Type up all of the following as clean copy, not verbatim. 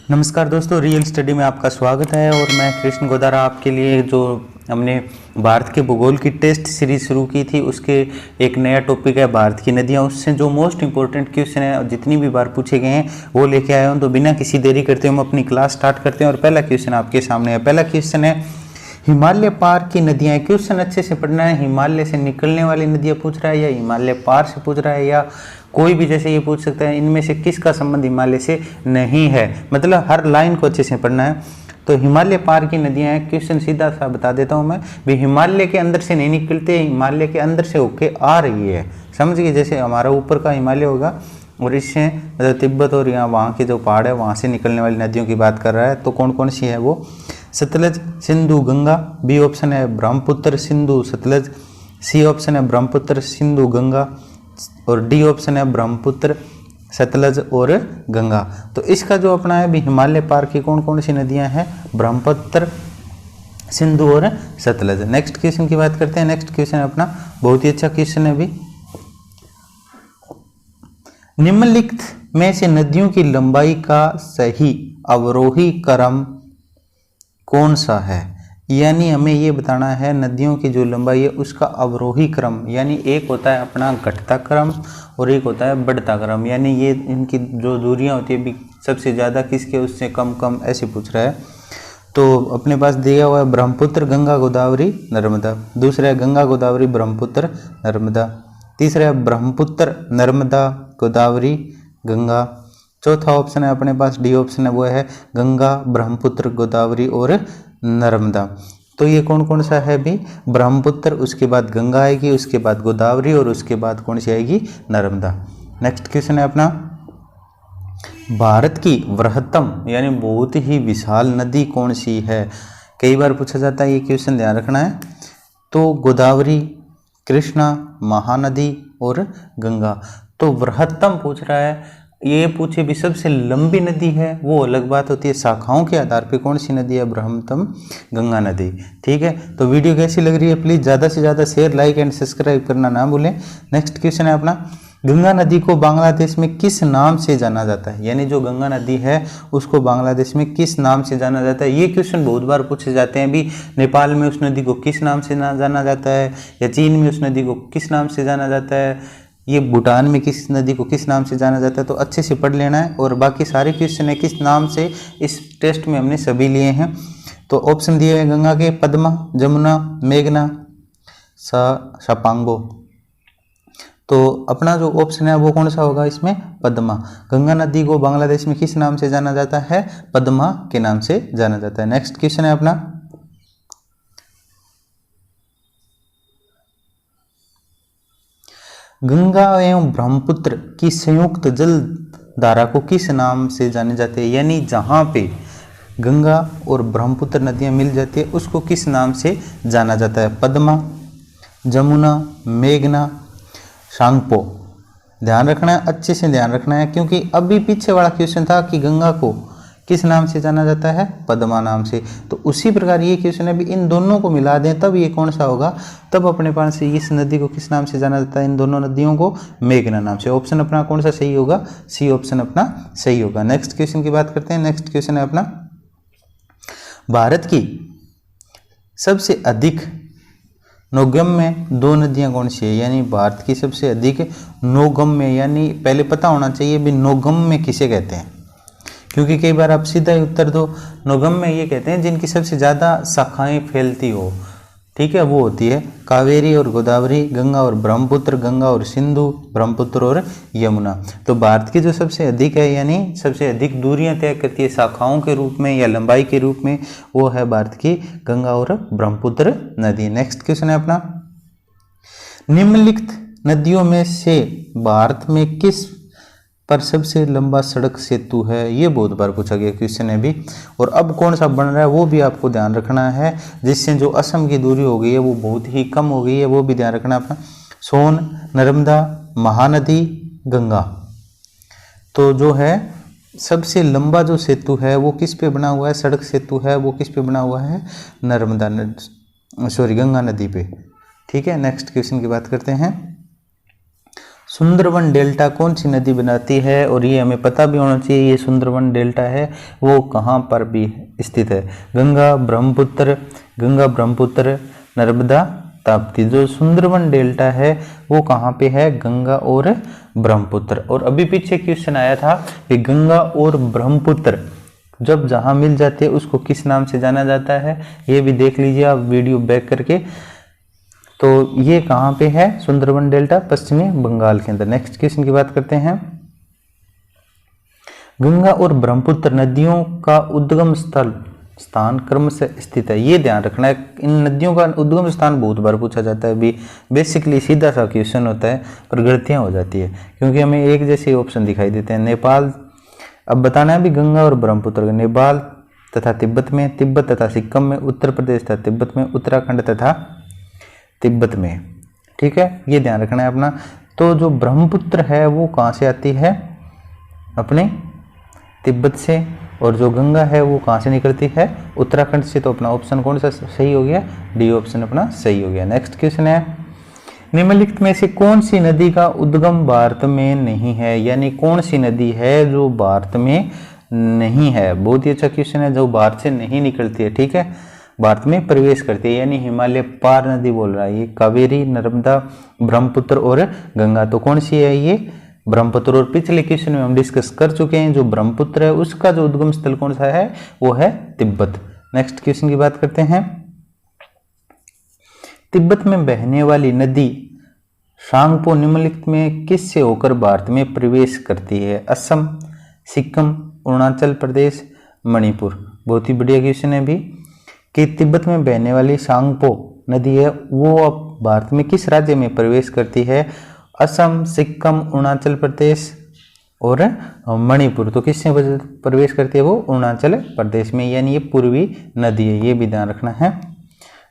नमस्कार दोस्तों, real study में आपका स्वागत है। और मैं कृष्ण गोदारा आपके लिए जो हमने भारत के भूगोल की टेस्ट सीरीज शुरू की थी उसके एक नया टॉपिक है भारत की नदियां। उससे जो मोस्ट इंपॉर्टेंट क्वेश्चन है और जितनी भी बार पूछे गए हैं वो लेके आया हूं। तो बिना किसी देरी करते हम अपनी क्लास स्टार्ट करते हैं और पहला क्वेश्चन आपके सामने है। पहला क्वेश्चन है हिमालय पार की नदियां। क्वेश्चन अच्छे से पढ़ना है। हिमालय से निकलने वाली नदियां पूछ रहा है या हिमालय पार से पूछ रहा है या कोई भी, जैसे ये पूछ सकता है इनमें से किसका संबंध हिमालय से नहीं है। मतलब हर लाइन को अच्छे से पढ़ना है। तो हिमालय पार की नदियां हैं। क्वेश्चन सीधा सा बता देता हूं मैं भी, हिमालय के अंदर से नहीं निकलते, हिमालय के अंदर से होके आ रही है। समझ गए? जैसे हमारा ऊपर का हिमालय होगा और इससे मतलब तिब्बत और यहाँ वहाँ के जो पहाड़ है वहाँ से निकलने वाली नदियों की बात कर रहा है। तो कौन कौन सी है वो? सतलज, सिंधु, गंगा। बी ऑप्शन है ब्रह्मपुत्र, सिंधु, सतलज। सी ऑप्शन है ब्रह्मपुत्र, सिंधु, गंगा। और डी ऑप्शन है ब्रह्मपुत्र, सतलज और गंगा। तो इसका जो अपना है भी हिमालय पार की कौन कौन सी नदियां हैं? ब्रह्मपुत्र, सिंधु और सतलज। नेक्स्ट क्वेश्चन की बात करते हैं। नेक्स्ट क्वेश्चन अपना बहुत ही अच्छा क्वेश्चन है भी। निम्नलिखित में से नदियों की लंबाई का सही अवरोही क्रम कौन सा है? यानी हमें ये बताना है नदियों की जो लंबाई है उसका अवरोही क्रम, यानी एक होता है अपना घटता क्रम और एक होता है बढ़ता क्रम। यानी ये इनकी जो दूरियां होती है भी सबसे ज़्यादा किसके उससे कम कम, ऐसे पूछ रहा है। तो अपने पास दिया हुआ है ब्रह्मपुत्र, गंगा, गोदावरी, नर्मदा। दूसरा है गंगा, गोदावरी, ब्रह्मपुत्र, नर्मदा। तीसरा है ब्रह्मपुत्र, नर्मदा, गोदावरी, गंगा। चौथा ऑप्शन है अपने पास डी ऑप्शन है, वो है गंगा, ब्रह्मपुत्र, गोदावरी और नर्मदा। तो ये कौन कौन सा है भी? ब्रह्मपुत्र, उसके बाद गंगा आएगी, उसके बाद गोदावरी और उसके बाद कौन सी आएगी? नर्मदा। नेक्स्ट क्वेश्चन है अपना, भारत की वृहत्तम यानी बहुत ही विशाल नदी कौन सी है? कई बार पूछा जाता है, ये क्वेश्चन ध्यान रखना है। तो गोदावरी, कृष्णा, महानदी और गंगा। तो वृहत्तम पूछ रहा है। ये पूछे भी सबसे लंबी नदी है वो अलग बात होती है, शाखाओं के आधार पे कौन सी नदी है? ब्रह्मतम गंगा नदी। ठीक है, तो वीडियो कैसी लग रही है प्लीज ज़्यादा से ज़्यादा शेयर, लाइक एंड सब्सक्राइब करना ना भूलें। नेक्स्ट क्वेश्चन है अपना, गंगा नदी को बांग्लादेश में किस नाम से जाना जाता है? यानी जो गंगा नदी है उसको बांग्लादेश में किस नाम से जाना जाता है? ये क्वेश्चन बहुत बार पूछे जाते हैं भी। नेपाल में उस नदी को किस नाम से जाना जाता है, या चीन में उस नदी को किस नाम से जाना जाता है, ये भूटान में किस नदी को किस नाम से जाना जाता है। तो अच्छे से पढ़ लेना है। और बाकी सारे क्वेश्चन है किस नाम से, इस टेस्ट में हमने सभी लिए हैं। तो ऑप्शन दिए हैं गंगा के पद्मा, जमुना, मेघना, शापांगो। तो अपना जो ऑप्शन है वो कौन सा होगा इसमें? पद्मा। गंगा नदी को बांग्लादेश में किस नाम से जाना जाता है? पद्मा के नाम से जाना जाता है। नेक्स्ट क्वेश्चन है अपना, गंगा एवं ब्रह्मपुत्र की संयुक्त जल धारा को किस नाम से जाने जाते हैं? यानी जहाँ पे गंगा और ब्रह्मपुत्र नदियाँ मिल जाती है उसको किस नाम से जाना जाता है? पद्मा, जमुना, मेघना, सांगपो। ध्यान रखना है, अच्छे से ध्यान रखना है, क्योंकि अभी पीछे वाला क्वेश्चन था कि गंगा को किस नाम से जाना जाता है? पद्मा नाम से। तो उसी प्रकार ये क्वेश्चन है भी, इन दोनों को मिला दें तब ये कौन सा होगा? तब अपने पास इस नदी को किस नाम से जाना जाता है? इन दोनों नदियों को मेघना नाम से। ऑप्शन अपना कौन सा सही होगा? सी ऑप्शन अपना सही होगा। नेक्स्ट क्वेश्चन की बात करते हैं। नेक्स्ट क्वेश्चन है अपना, भारत की सबसे अधिक नौगम्य दो नदियां कौन सी है? यानी भारत की सबसे अधिक नौगम्य, यानी पहले पता होना चाहिए भी नौगम्य किसे कहते हैं, क्योंकि कई बार आप सीधा ही उत्तर दो। नौगम्य ये कहते हैं जिनकी सबसे ज़्यादा शाखाएं फैलती हो। ठीक है, वो होती है कावेरी और गोदावरी, गंगा और ब्रह्मपुत्र, गंगा और सिंधु, ब्रह्मपुत्र और यमुना। तो भारत की जो सबसे अधिक है यानी सबसे अधिक दूरियां तय करती है शाखाओं के रूप में या लंबाई के रूप में, वो है भारत की गंगा और ब्रह्मपुत्र नदी। नेक्स्ट क्वेश्चन है अपना, निम्नलिखित नदियों में से भारत में किस पर सबसे लंबा सड़क सेतु है? ये बहुत बार पूछा गया क्वेश्चन है भी। और अब कौन सा बन रहा है वो भी आपको ध्यान रखना है, जिससे जो असम की दूरी हो गई है वो बहुत ही कम हो गई है, वो भी ध्यान रखना अपना। सोन, नर्मदा, महानदी, गंगा। तो जो है सबसे लंबा जो सेतु है वो किस पे बना हुआ है? सड़क सेतु है वो किस पे बना हुआ है? गंगा नदी पे। ठीक है, नेक्स्ट क्वेश्चन की बात करते हैं। सुंदरवन डेल्टा कौन सी नदी बनाती है, और ये हमें पता भी होना चाहिए ये सुंदरवन डेल्टा है वो कहाँ पर भी स्थित है। गंगा ब्रह्मपुत्र नर्मदा ताप्ती। जो सुंदरवन डेल्टा है वो कहाँ पे है, गंगा और ब्रह्मपुत्र। और अभी पीछे क्वेश्चन आया था कि गंगा और ब्रह्मपुत्र जब जहाँ मिल जाते हैं उसको किस नाम से जाना जाता है, ये भी देख लीजिए आप वीडियो बैक करके। तो ये कहाँ पे है, सुंदरवन डेल्टा पश्चिमी बंगाल के अंदर। नेक्स्ट क्वेश्चन की बात करते हैं। गंगा और ब्रह्मपुत्र नदियों का उद्गम स्थान क्रम से स्थित है। ये ध्यान रखना है, इन नदियों का उद्गम स्थान बहुत बार पूछा जाता है। भी बेसिकली सीधा सा क्वेश्चन होता है पर गलतियां हो जाती है क्योंकि हमें एक जैसे ऑप्शन दिखाई देते हैं। नेपाल, अब बताना है भी गंगा और ब्रह्मपुत्र नेपाल तथा तिब्बत में, तिब्बत तथा सिक्किम में, उत्तर प्रदेश तथा तिब्बत में, उत्तराखंड तथा तिब्बत में। ठीक है, ये ध्यान रखना है अपना। तो जो ब्रह्मपुत्र है वो कहाँ से आती है, अपने तिब्बत से, और जो गंगा है वो कहाँ से निकलती है, उत्तराखंड से। तो अपना ऑप्शन कौन सा सही हो गया, डी ऑप्शन अपना सही हो गया। नेक्स्ट क्वेश्चन है, निम्नलिखित में से कौन सी नदी का उद्गम भारत में नहीं है, यानी कौन सी नदी है जो भारत में नहीं है। बहुत ही अच्छा क्वेश्चन है, जो भारत से नहीं निकलती है, ठीक है, भारत में प्रवेश करती है, यानी हिमालय पार नदी बोल रहा है। ये कावेरी, नर्मदा, ब्रह्मपुत्र और गंगा। तो कौन सी है ये, ब्रह्मपुत्र। और पिछले क्वेश्चन में हम डिस्कस कर चुके हैं, जो ब्रह्मपुत्र है उसका जो उद्गम स्थल कौन सा है, वो है तिब्बत। नेक्स्ट क्वेश्चन की बात करते हैं। तिब्बत में बहने वाली नदी सांगपो निम्नलिखित में किस से होकर भारत में प्रवेश करती है, असम, सिक्किम, अरुणाचल प्रदेश, मणिपुर। बहुत ही बढ़िया क्वेश्चन है भी कि तिब्बत में बहने वाली सांगपो नदी है वो अब भारत में किस राज्य में प्रवेश करती है, असम, सिक्किम, अरुणाचल प्रदेश और मणिपुर। तो किससे प्रवेश करती है वो, अरुणाचल प्रदेश में, यानी ये पूर्वी नदी है, ये भी ध्यान रखना है।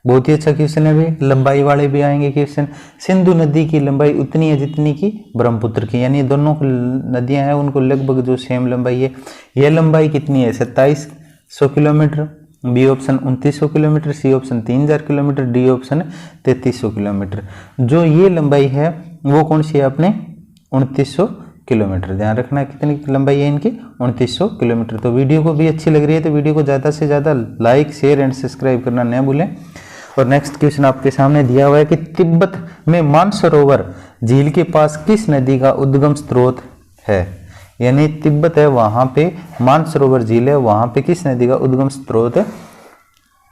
बहुत ही अच्छा क्वेश्चन है भी, लंबाई वाले भी आएंगे क्वेश्चन। सिंधु नदी की लंबाई उतनी है जितनी की ब्रह्मपुत्र की, यानी दोनों नदियां हैं उनको लगभग जो सेम लंबाई है। यह लंबाई कितनी है, 2700 kilometre, B option 2900 kilometre, C option 3000 kilometre, D option 3300 kilometre. जो ये लंबाई है वो कौन सी है, अपने 2900 किलोमीटर। ध्यान रखना है कितनी लंबाई है इनकी, 2900 किलोमीटर। तो वीडियो को भी अच्छी लग रही है तो वीडियो को ज़्यादा से ज़्यादा लाइक, शेयर एंड सब्सक्राइब करना न भूलें। और नेक्स्ट क्वेश्चन आपके सामने दिया हुआ है कि तिब्बत में मानसरोवर झील के पास किस नदी का उद्गम स्रोत है, यानी तिब्बत है वहां पे मानसरोवर झील है, वहां पे किस नदी का उद्गम स्रोत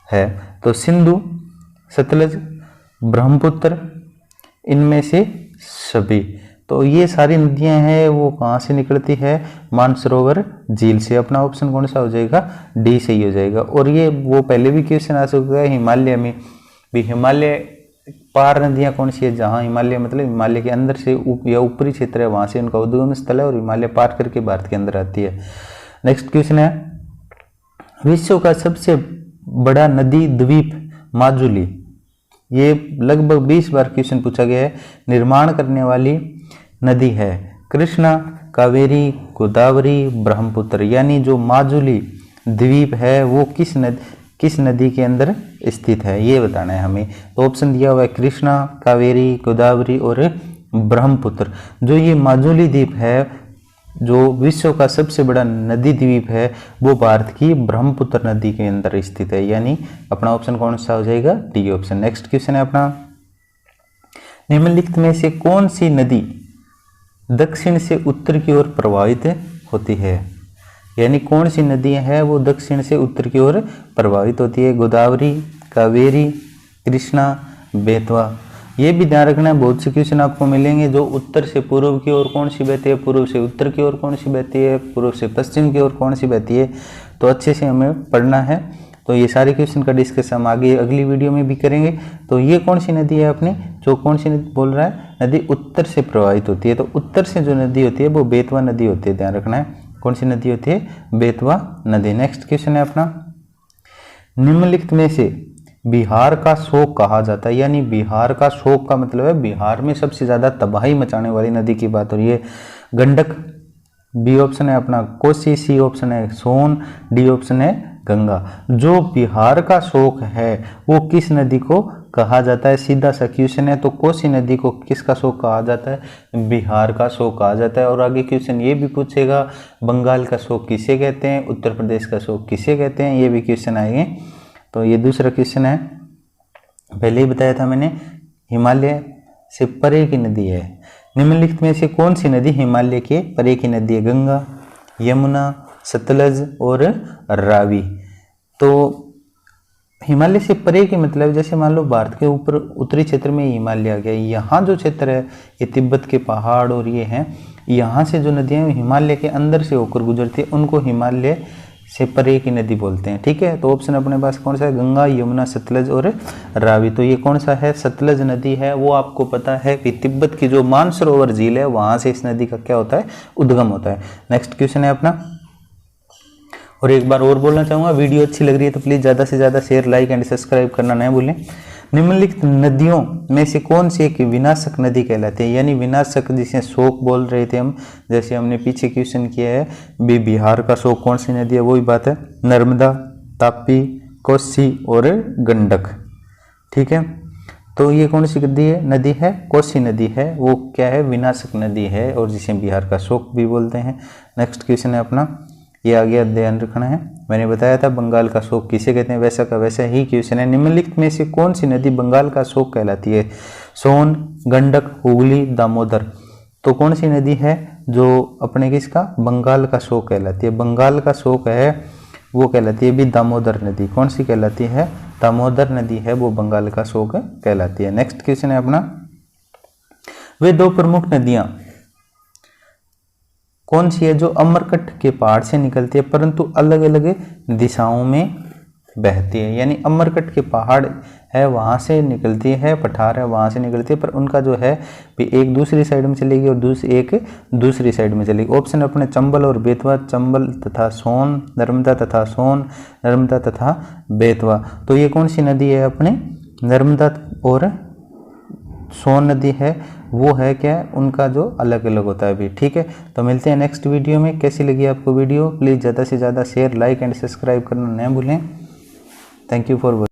है। तो सिंधु, सतलज, ब्रह्मपुत्र, इनमें से सभी। तो ये सारी नदियां हैं वो कहाँ से निकलती है, मानसरोवर झील से। अपना ऑप्शन कौन सा हो जाएगा, डी सही हो जाएगा। और ये वो पहले भी क्वेश्चन आ चुका है, हिमालय में भी हिमालय पार नदियां कौन सी है, जहाँ हिमालय मतलब हिमालय के अंदर से या ऊपरी क्षेत्र है वहां से उनका उद्गम स्थल है, और हिमालय पार करके भारत के अंदर आती है। नेक्स्ट क्वेश्चन है, विश्व का सबसे बड़ा नदी द्वीप माजुली। ये लगभग 20 बार क्वेश्चन पूछा गया है। निर्माण करने वाली नदी है कृष्णा, कावेरी, गोदावरी, ब्रह्मपुत्र, यानी जो माजुली द्वीप है वो किस नदी के अंदर स्थित है, ये बताना है हमें। तो ऑप्शन दिया हुआ है कृष्णा, कावेरी, गोदावरी और ब्रह्मपुत्र। जो ये माजुली द्वीप है, जो विश्व का सबसे बड़ा नदी द्वीप है, वो भारत की ब्रह्मपुत्र नदी के अंदर स्थित है, यानी अपना ऑप्शन कौन सा हो जाएगा, डी ऑप्शन। नेक्स्ट क्वेश्चन है अपना, निम्नलिखित में से कौन सी नदी दक्षिण से उत्तर की ओर प्रवाहित होती है, यानी कौन सी नदियां हैं वो दक्षिण से उत्तर की ओर प्रवाहित होती है, गोदावरी, कावेरी, कृष्णा, बेतवा। ये भी ध्यान रखना है, बहुत से क्वेश्चन आपको मिलेंगे जो उत्तर से पूर्व की ओर कौन सी बहती है, पूर्व से उत्तर की ओर कौन सी बहती है, पूर्व से पश्चिम की ओर कौन सी बहती है। तो अच्छे से हमें पढ़ना है। तो ये सारे क्वेश्चन का डिस्कस हम आगे अगली वीडियो में भी करेंगे। तो ये कौन सी नदी है अपने, जो कौन सी नदी बोल रहा है, नदी उत्तर से प्रवाहित होती है। तो उत्तर से जो नदी होती है वो बेतवा नदी होती है, ध्यान रखना है। कौन सी नदी होती है, बेतवा नदी। नेक्स्ट क्वेश्चन है अपना, निम्नलिखित में से बिहार का शोक कहा जाता है, यानी बिहार का शोक का मतलब है बिहार में सबसे ज्यादा तबाही मचाने वाली नदी की बात हो रही है। गंडक, बी ऑप्शन है अपना कोसी, सी ऑप्शन है सोन, डी ऑप्शन है गंगा। जो बिहार का शोक है वो किस नदी को कहा जाता है? सीधा सा क्वेश्चन है। तो कोसी नदी को किसका शोक कहा जाता है? बिहार का शोक कहा जाता है। और आगे क्वेश्चन ये भी पूछेगा, बंगाल का शोक किसे कहते हैं, उत्तर प्रदेश का शोक किसे कहते हैं, ये भी क्वेश्चन आएंगे। तो ये दूसरा क्वेश्चन है, पहले ही बताया था मैंने, हिमालय से परे की नदी है। निम्नलिखित में से कौन सी नदी हिमालय के परे की नदी है? गंगा, यमुना, सतलज और रावी। तो हिमालय से परे की मतलब जैसे मान लो भारत के ऊपर उत्तरी क्षेत्र में हिमालय आ गया, यहाँ जो क्षेत्र है ये तिब्बत के पहाड़ और ये हैं, यहाँ से जो नदियाँ हिमालय के अंदर से होकर गुजरती है उनको हिमालय से परे की नदी बोलते हैं। ठीक है, तो ऑप्शन अपने पास कौन सा है? गंगा, यमुना, सतलज और रावी। तो ये कौन सा है? सतलज नदी है। वो आपको पता है कि तिब्बत की जो मानसरोवर झील है वहाँ से इस नदी का क्या होता है? उद्गम होता है। नेक्स्ट क्वेश्चन है अपना, और एक बार और बोलना चाहूँगा, वीडियो अच्छी लग रही है तो प्लीज़ ज़्यादा से ज़्यादा शेयर, लाइक एंड सब्सक्राइब करना न भूलें। निम्नलिखित नदियों में से कौन सी एक विनाशक नदी कहलाती है? यानी विनाशक जिसे शोक बोल रहे थे हम, जैसे हमने पीछे क्वेश्चन किया है बिहार का शोक कौन सी नदी है, वही बात है, नर्मदा, तापी, कोसी और गंडक। ठीक है, तो ये कौन सी नदी है? कोसी नदी है। वो क्या है? विनाशक नदी है और जिसे बिहार का शोक भी बोलते हैं। नेक्स्ट क्वेश्चन है अपना, ये आगे ध्यान रखना है, मैंने बताया था बंगाल का शोक किसे कहते हैं, वैसा का वैसा ही क्वेश्चन है। निम्नलिखित में से कौन सी नदी बंगाल का शोक कहलाती है? सोन, गंडक, हुगली, दामोदर। तो कौन सी नदी है जो अपने किसका? बंगाल का शोक कहलाती है? बंगाल का शोक है वो कहलाती है भी दामोदर नदी। कौन सी कहलाती है? दामोदर नदी है वो बंगाल का शोक कहलाती है। नेक्स्ट क्वेश्चन है अपना, वे दो प्रमुख नदियां कौन सी है जो अमरकंटक के पहाड़ से निकलती है परंतु अलग अलग दिशाओं में बहती है? यानी अमरकंटक के पहाड़ है वहाँ से निकलती है, पठार है वहाँ से निकलती है, पर उनका जो है भी एक दूसरी साइड में चलेगी और एक दूसरी साइड में चलेगी। ऑप्शन अपने चंबल और बेतवा, चंबल तथा सोन, नर्मदा तथा सोन, नर्मदा तथा बेतवा। तो ये कौन सी नदी है? अपने नर्मदा और सोन नदी है वो है क्या? उनका जो अलग अलग होता है भी। ठीक है, तो मिलते हैं नेक्स्ट वीडियो में। कैसी लगी आपको वीडियो? प्लीज़ ज़्यादा से ज़्यादा शेयर, लाइक एंड सब्सक्राइब करना न भूलें। Thank you for watching.